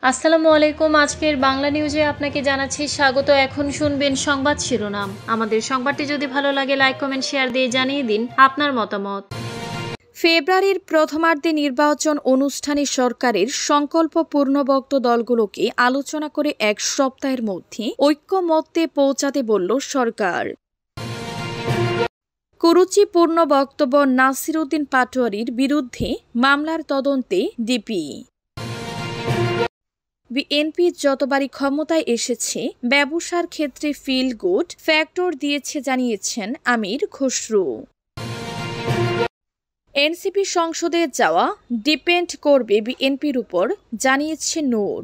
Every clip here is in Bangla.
আসসালামু আলাইকুম। আজকের বাংলা নিউজে আপনাকে জানাচ্ছি স্বাগত। এখন শুনবেন সংবাদ শিরোনাম। আমাদের সংবাদটি যদি ভালো লাগে লাইক কমেন্ট শেয়ার দিয়ে জানিয়ে দিন আপনার মতামত। ফেব্রুয়ারির প্রথমার্ধে নির্বাচন অনুষ্ঠানে সরকারের সংকল্প পূর্ণবক্ত দলগুলোকে আলোচনা করে এক সপ্তাহের মধ্যে ঐক্যমত্যে পৌঁছাতে বলল সরকার। কুরুচিপূর্ণ বক্তব্য নাসিরউদ্দিন পাটোয়ারির বিরুদ্ধে মামলার তদন্তে ডিপি। বিএনপি যতবারই ক্ষমতায় এসেছে ব্যবসার ক্ষেত্রে ফিল গুড ফ্যাক্টর দিয়েছে জানিয়েছেন আমির খসরু। এনসিপি সংসদে যাওয়া ডিপেন্ড করবে বিএনপির উপর জানিয়েছে নূর।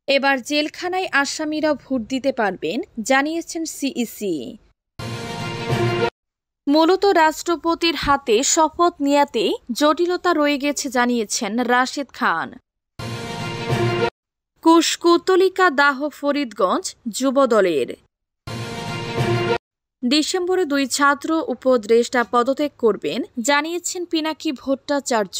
এবার জেলখানায় আসামিরা ভোট দিতে পারবেন জানিয়েছেন সিইসি। মূলত রাষ্ট্রপতির হাতে শপথ নেয়াতে জটিলতা রয়ে গেছে জানিয়েছেন রাশেদ খান। কুশকুতলিকা দাহ ফরিদগঞ্জ যুবদলের। ডিসেম্বরে 2 ছাত্র উপদেষ্টা পদত্যাগ করবেন জানিয়েছেন পিনাকি ভট্টাচার্য।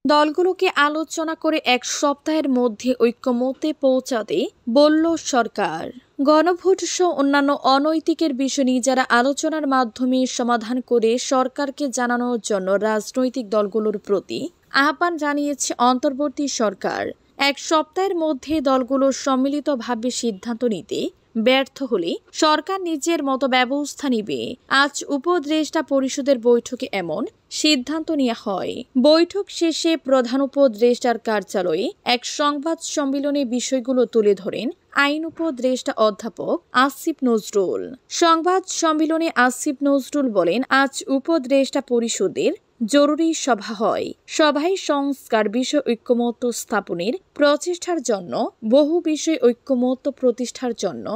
দলগুলোকে আলোচনা করে এক সপ্তাহের মধ্যে ঐক্যমত্যে পৌঁছাতে বলল সরকার। গণভোট সহ অন্যান্য অনৈতিকের বিষয় নিয়ে যারা আলোচনার মাধ্যমে সমাধান করে সরকারকে জানানোর জন্য রাজনৈতিক দলগুলোর প্রতি আহ্বান জানিয়েছে অন্তর্বর্তী সরকার। এক সপ্তাহের মধ্যে দলগুলোর সম্মিলিতভাবে সিদ্ধান্ত নিতে ব্যর্থ হলে সরকার নিজের মতো ব্যবস্থা নিবে। আজ উপদেষ্টা পরিষদের বৈঠকে এমন সিদ্ধান্ত নেওয়া হয়। বৈঠক শেষে প্রধান উপদেষ্টার কার্যালয়ে এক সংবাদ সম্মেলনে বিষয়গুলো তুলে ধরেন আইন উপদেষ্টা অধ্যাপক আসিফ নজরুল। সংবাদ সম্মেলনে আসিফ নজরুল বলেন, আজ উপদেষ্টা পরিষদের জরুরি সভা হয়। সভায় সংস্কার বিষয় ঐক্যমত্য স্থাপনের প্রচেষ্টার জন্য বহু বিষয় ঐক্যমত্য প্রতিষ্ঠার জন্য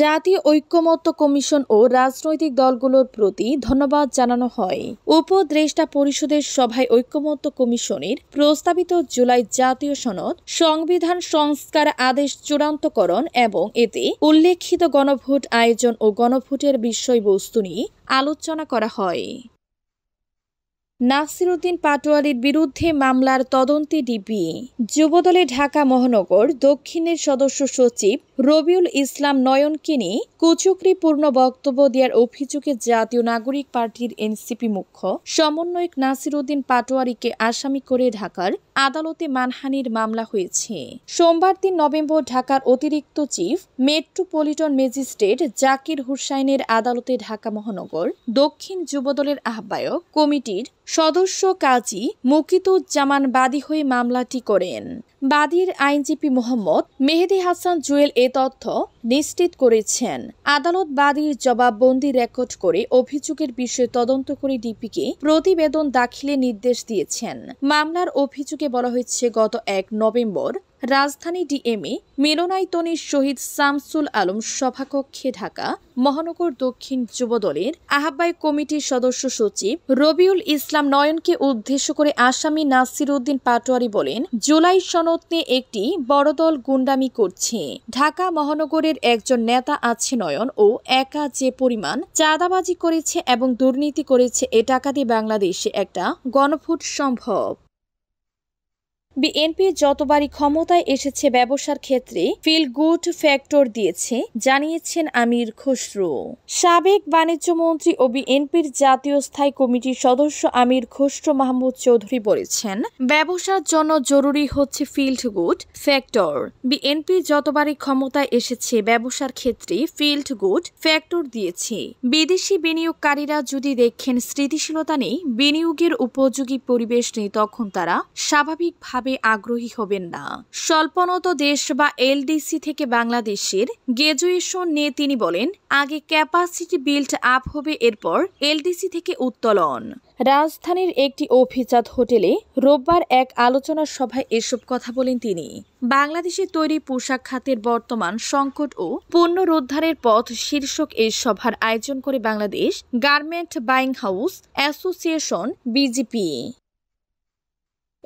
জাতীয় ঐক্যমত্য কমিশন ও রাজনৈতিক দলগুলোর প্রতি ধন্যবাদ জানানো হয়। উপদেষ্টা পরিষদের সভায় ঐক্যমত্য কমিশনের প্রস্তাবিত জুলাই জাতীয় সনদ সংবিধান সংস্কার আদেশ চূড়ান্তকরণ এবং এতে উল্লেখিত গণভোট আয়োজন ও গণভোটের বিষয়বস্তু নিয়ে আলোচনা করা হয়। নাসিরউদ্দিন পাটোয়ারির বিরুদ্ধে মামলার তদন্তে ডিবি। যুবদলে ঢাকা মহানগর দক্ষিণের সদস্য সচিব রবিউল ইসলাম নয়নকে নিয়ে কুচক্রীপূর্ণ বক্তব্য দেওয়ার অভিযোগে জাতীয় নাগরিক পার্টির এনসিপি মুখ্য সমন্বয়ক নাসিরউদ্দিন পাটোয়ারিকে আসামি করে ঢাকার আদালতে মানহানির মামলা হয়েছে। সোমবার 3 নভেম্বর ঢাকার অতিরিক্ত চিফ মেট্রোপলিটন ম্যাজিস্ট্রেট জাকির হুসাইনের আদালতে ঢাকা মহানগর দক্ষিণ যুবদলের আহ্বায়ক কমিটির সদস্য কাজী মুকিতুজ্জামান বাদী হয়ে মামলাটি করেন। বাদীর আইনজীবী মোহাম্মদ মেহেদী হাসান জুয়েল এ তথ্য নিশ্চিত করেছেন। আদালত বাদীর জবানবন্দি রেকর্ড করে অভিযোগের বিষয়ে তদন্ত করে ডিপিকে প্রতিবেদন দাখিলের নির্দেশ দিয়েছেন। মামলার অভিযোগে বলা হয়েছে, গত 1 নভেম্বর রাজধানী ডিএমএ মিলনায়তনের শহীদ শামসুল আলম সভাকক্ষে ঢাকা মহানগর দক্ষিণ যুবদলের আহ্বায়ক কমিটির সদস্য সচিব রবিউল ইসলাম নয়নকে উদ্দেশ্য করে আসামি নাসিরউদ্দিন পাটোয়ারি বলেন, জুলাই সনদ নিয়ে একটি বড় দল গুন্ডামি করছে। ঢাকা মহানগরের একজন নেতা আছে নয়ন ও একা যে পরিমাণ চাঁদাবাজি করেছে এবং দুর্নীতি করেছে, এ টাকা দিয়ে বাংলাদেশে একটা গণভোট সম্ভব। বিএনপি যতবারই ক্ষমতায় এসেছে ব্যবসার ক্ষেত্রে ফিল গুড ফ্যাক্টর দিয়েছে জানিয়েছেন আমির খসরু। সাবেক বাণিজ্য মন্ত্রী ও বিএনপির জাতীয় স্থায়ী কমিটির সদস্য আমির খসরু মাহমুদ চৌধুরী বলেছেন, ব্যবসার জন্য জরুরি হচ্ছে ফিল্ড গুড ফ্যাক্টর। বিএনপি যতবারই ক্ষমতায় এসেছে ব্যবসার ক্ষেত্রে ফিল্ড গুড ফ্যাক্টর দিয়েছে। বিদেশি বিনিয়োগকারীরা যদি দেখেন স্থিতিশীলতা নেই, বিনিয়োগের উপযোগী পরিবেশ নেই, তখন তারা স্বাভাবিকভাবে আগ্রহী হবেন না। স্বল্পোন্নত দেশ বা এলডিসি থেকে বাংলাদেশের গ্রাজুয়েশন নিয়ে তিনি বলেন, আগে ক্যাপাসিটি বিল্ড আপ হবে, এরপর এলডিসি থেকে উত্তোলন। রাজধানীর একটি অভিজাত হোটেলে রোববার এক আলোচনা সভায় এসব কথা বলেন তিনি। বাংলাদেশে তৈরি পোশাক খাতের বর্তমান সংকট ও পুনরুদ্ধারের পথ শীর্ষক এই সভার আয়োজন করে Bangladesh garment buying house association BGP.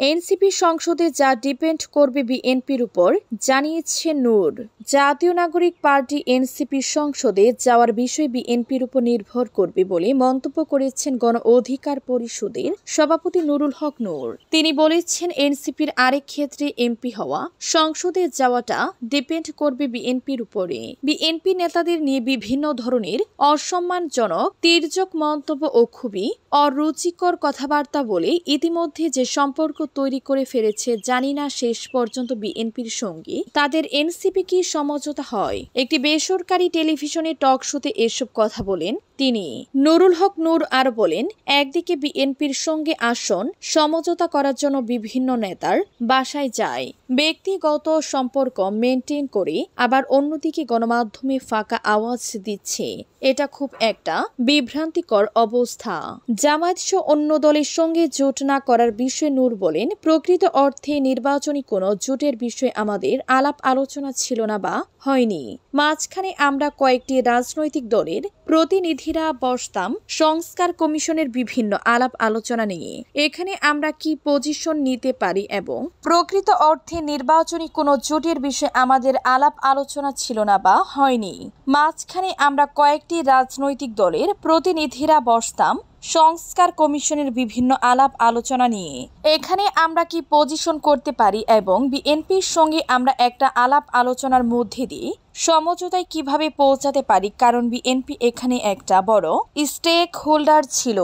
NCP সংসদে যা ডিপেন্ড করবে বিএনপির উপর, জানিয়েছে নূর। জাতীয় নাগরিক পার্টি এনসিপি সংসদে যাওয়ার বিষয় বিএনপির উপর নির্ভর করবে বলে মন্তব্য করেছেন গণ অধিকার পরিষদের সভাপতি নুরুল হক নূর। তিনি বলেছেন, এনসিপির আরেক ক্ষেত্রে এমপি হওয়া, সংসদে যাওয়াটা ডিপেন্ড করবে বিএনপির উপরে। বিএনপি নেতাদের নিয়ে বিভিন্ন ধরনের অসম্মানজনক তির্যক মন্তব্য ও খুবই অরুচিকর কথাবার্তা বলে ইতিমধ্যে যে সম্পর্ক তৈরি করে ফেলেছে, জানি না শেষ পর্যন্ত বিএনপির সঙ্গে তাদের এনসিপি কি সমঝোতা হয়। একটি বেসরকারি টেলিভিশনে টক শোতে এসব কথা বলেন তিনি। নুরুল হক নূর আরো বলেন, একদিকে বিএনপির সঙ্গে আসন সমঝোতা করার জন্য বিভিন্ন নেতার বাসায় যায়, ব্যক্তিগত সম্পর্ক মেনটেন করে, আবার অন্যদিকে গণমাধ্যমে ফাঁকা আওয়াজ দিচ্ছে। এটা খুব একটা বিভ্রান্তিকর অবস্থা। জামায়াত সহ অন্য দলের সঙ্গে জোট না করার বিষয়ে নূর বলেন, প্রকৃত অর্থে নির্বাচনী কোনো জোটের বিষয়ে আমাদের আলাপ আলোচনা ছিল না বা হয়নি। মাঝখানে আমরা কয়েকটি রাজনৈতিক দলের প্রতিনিধিরা বসতাম সংস্কার কমিশনের বিভিন্ন আলাপ আলোচনা নিয়ে। এখানে আমরা কি পজিশন নিতে পারি এবং প্রকৃত অর্থে নির্বাচনী কোনো জোটের বিষয়ে আমাদের আলাপ আলোচনা ছিল না বা হয়নি। মাঝখানে আমরা কয়েকটি রাজনৈতিক দলের প্রতিনিধিরা বসতাম সংস্কার কমিশনের বিভিন্ন আলাপ আলোচনা নিয়ে। এখানে আমরা কি পজিশন করতে পারি এবং বিএনপির সঙ্গে আমরা একটা আলাপ আলোচনার মধ্যে দিয়ে সমঝোতায় কিভাবে পৌঁছাতে পারি, কারণ বিএনপি এখানে একটা বড় স্টেক হোল্ডার ছিল।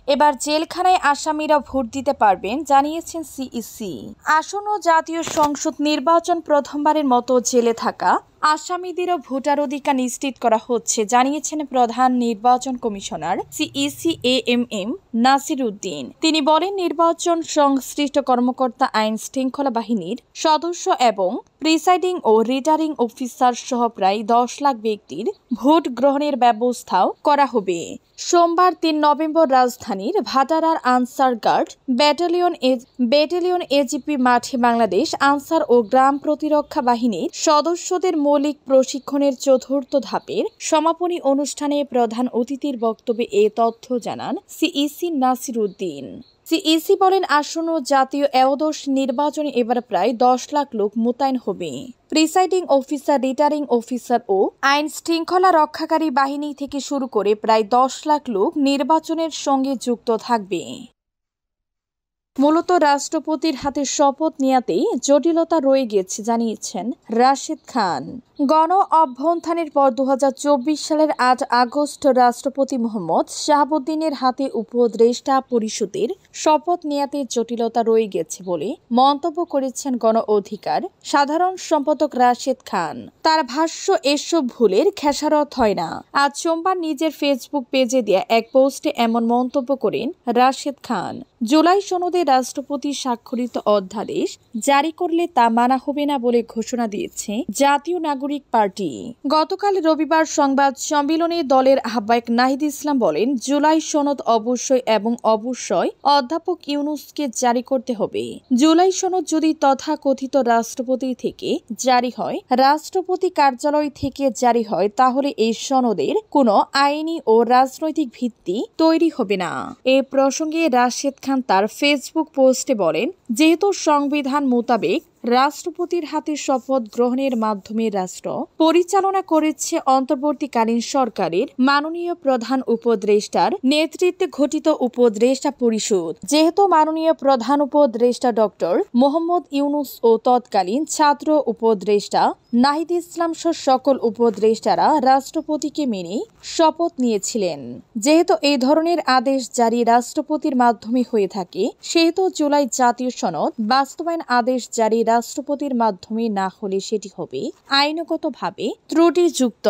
এবার জেলখানায় আসামিরা ভোট দিতে পারবেন, জানিয়েছেন সিইসি। আসন্ন জাতীয় সংসদ নির্বাচন প্রথমবারের মতো জেলে থাকা আসামিদেরও ভোটার অধিকার নিশ্চিত করা হচ্ছে, জানিয়েছেন প্রধান নির্বাচন commissioner CEC AMM Nasir Uddin. তিনি বলেন, নির্বাচন সংশ্লিষ্ট কর্মকর্তা, আইন শৃঙ্খলা বাহিনীর সদস্য এবং প্রিসাইডিং ও রিটার্নিং অফিসার সহ প্রায় 10 লাখ ব্যক্তির ভোট গ্রহণের ব্যবস্থাও করা হবে। সোমবার 3 নভেম্বর রাজধানীর ভাটারার আনসার গার্ড ব্যাটালিয়ন এজিপি মাঠে বাংলাদেশ আনসার ও গ্রাম প্রতিরক্ষা বাহিনীর সদস্যদের মৌলিক প্রশিক্ষণের চতুর্থ ধাপের সমাপনী অনুষ্ঠানে প্রধান অতিথির বক্তব্যে এ তথ্য জানান সিইসি নাসির উদ্দিন। সিইসি বলেন, আসন্ন জাতীয় একাদশ নির্বাচনে এবার প্রায় 10 লাখ লোক মোতায়েন হবে। প্রিসাইডিং অফিসার, রিটার্নিং অফিসার ও আইন শৃঙ্খলা রক্ষাকারী বাহিনী থেকে শুরু করে প্রায় 10 লাখ লোক নির্বাচনের সঙ্গে যুক্ত থাকবে। মূলত রাষ্ট্রপতির হাতে শপথ নেয়াতেই জটিলতা রয়ে গেছে, জানিয়েছেন রাশেদ খান। গণ অভ্যুত্থানের পর 2024 সালের 8 আগস্ট রাষ্ট্রপতি মোহাম্মদ শাহাবুদ্দিনের হাতে উপদেষ্টা পরিষদের শপথ নেয়াতে জটিলতা রয়ে গেছে বলে মন্তব্য করেছেন গণ অধিকার সাধারণ সম্পাদক রাশেদ খান। তার ভাষ্য, এসব ভুলের খেসারত হয় না। আজ সোমবার নিজের ফেসবুক পেজে দেয়া এক পোস্টে এমন মন্তব্য করেন রাশেদ খান। জুলাই সনদে রাষ্ট্রপতি স্বাক্ষরিত অধ্যাদেশ জারি করলে তা মানা হবে না বলে ঘোষণা দিয়েছে জাতীয় নাগরিক পার্টি। গতকাল রবিবার সংবাদ সম্মেলনে দলের আহ্বায়ক নাহিদ ইসলাম বলেন, জুলাই সনদ অবশ্যই অধ্যাপক ইউনূসকে জারি করতে হবে। জুলাই সনদ যদি তথাকথিত রাষ্ট্রপতি থেকে জারি হয়, রাষ্ট্রপতি কার্যালয় থেকে জারি হয়, তাহলে এই সনদের কোনো আইনি ও রাজনৈতিক ভিত্তি তৈরি হবে না। এ প্রসঙ্গে রাশেদ খান তার ফেসবুক পোস্টে বলেন, যেহেতু সংবিধান মোতাবেক রাষ্ট্রপতির হাতে শপথ গ্রহণের মাধ্যমে রাষ্ট্র পরিচালনা করেছে অন্তর্বর্তীকালীন সরকারের মাননীয় প্রধান উপদেষ্টার নেতৃত্বে গঠিত উপদেষ্টা পরিষদ। যেহেতু মাননীয় প্রধান উপদেষ্টা ডক্টর মোহাম্মদ ইউনূস ও তৎকালীন ছাত্র উপদেষ্টা নাহিদ ইসলাম সহ সকল উপদেষ্টারা রাষ্ট্রপতিকে মেনে শপথ নিয়েছিলেন। যেহেতু এই ধরনের আদেশ জারি রাষ্ট্রপতির মাধ্যমে হয়ে থাকে, সেহেতু জুলাই জাতীয় সনদ বাস্তবায়ন আদেশ জারি রাষ্ট্রপতির মাধ্যমে না হলে সেটি হবে আইনগতভাবে ত্রুটিযুক্ত।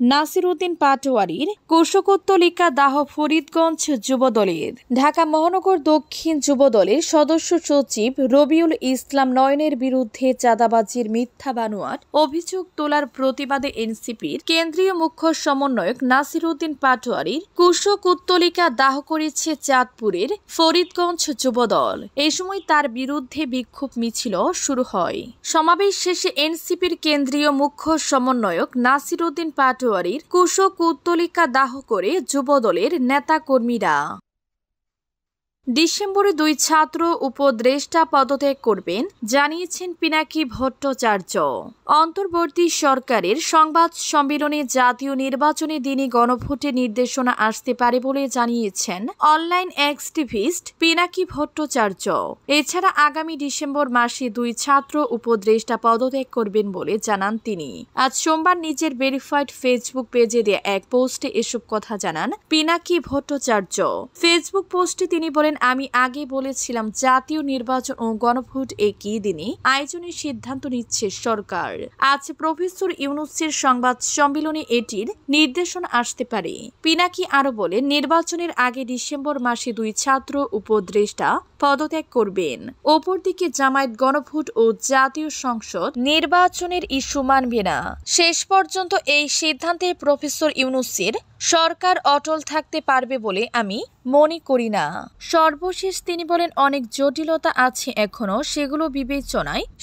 নাসির উদ্দিন পাটোয়ারীর কুশকুত্তলিকা দাহ ফরিদগঞ্জ যুবদলের। ঢাকা মহানগর দক্ষিণ যুবদলের সদস্য সচিব রবিউল ইসলাম নয়নের বিরুদ্ধে চাঁদাবাজির মিথ্যা বানোয়াট অভিযোগ তোলার প্রতিবাদে এনসিপির কেন্দ্রীয় মুখ্য সমন্বয়ক নাসির উদ্দিন পাটোয়ারীর কুশকুত্তলিকা দাহ করেছে চাঁদপুরের ফরিদগঞ্জ যুবদল। এই সময় তার বিরুদ্ধে বিক্ষোভ মিছিল শুরু হয়। সমাবেশ শেষে এনসিপির কেন্দ্রীয় মুখ্য সমন্বয়ক নাসির উদ্দিন পাটোয়ারীর কুশকুত্তলিকা দাহ করে যুবদলের নেতা কর্মীরা। ডিসেম্বরে 2 ছাত্র উপদেষ্টা পদত্যাগ করবেন জানিয়েছেন পিনাকি ভট্টাচার্য। অন্তর্বর্তী সরকারের সংবাদ সম্মেলনে জাতীয় নির্বাচনের দিনই গণভোটের নির্দেশনা আসতে পারে বলে জানিয়েছেন অনলাইন অ্যাক্টিভিস্ট পিনাকি ভট্টাচার্য। এছাড়া আগামী ডিসেম্বর মাসে 2 ছাত্র উপদেষ্টা পদত্যাগ করবেন বলে জানান তিনি। আজ সোমবার নিজের ভেরিফাইড ফেসবুক পেজে দেয়া এক পোস্টে এসব কথা জানান পিনাকি ভট্টাচার্য। ফেসবুক পোস্টে তিনি বলেন, আমি আগে বলেছিলাম জাতীয় নির্বাচন ও গণভোট একই দিনে আয়োজনের সিদ্ধান্ত নিচ্ছে সরকার। আজ প্রফেসর ইউনূসের সংবাদ সম্মেলনে এটির নির্দেশনা আসতে পারে। পিনাকি আরো বলেন, নির্বাচনের আগে ডিসেম্বর মাসে 2 ছাত্র উপদেষ্টা পদত্যাগ করবেন। অপরদিকে জামায়াত গণভোট ও জাতীয় সংসদ নির্বাচনের ইস্যু মানবে না। শেষ পর্যন্ত এই সিদ্ধান্তে প্রফেসর ইউনূসের সরকার অটল থাকতে পারবে বলে আমি মনে করি না। সর্বশেষ তিনি বলেন, অনেক জটিলতা আছে এখনো, সেগুলো বিবেচনায়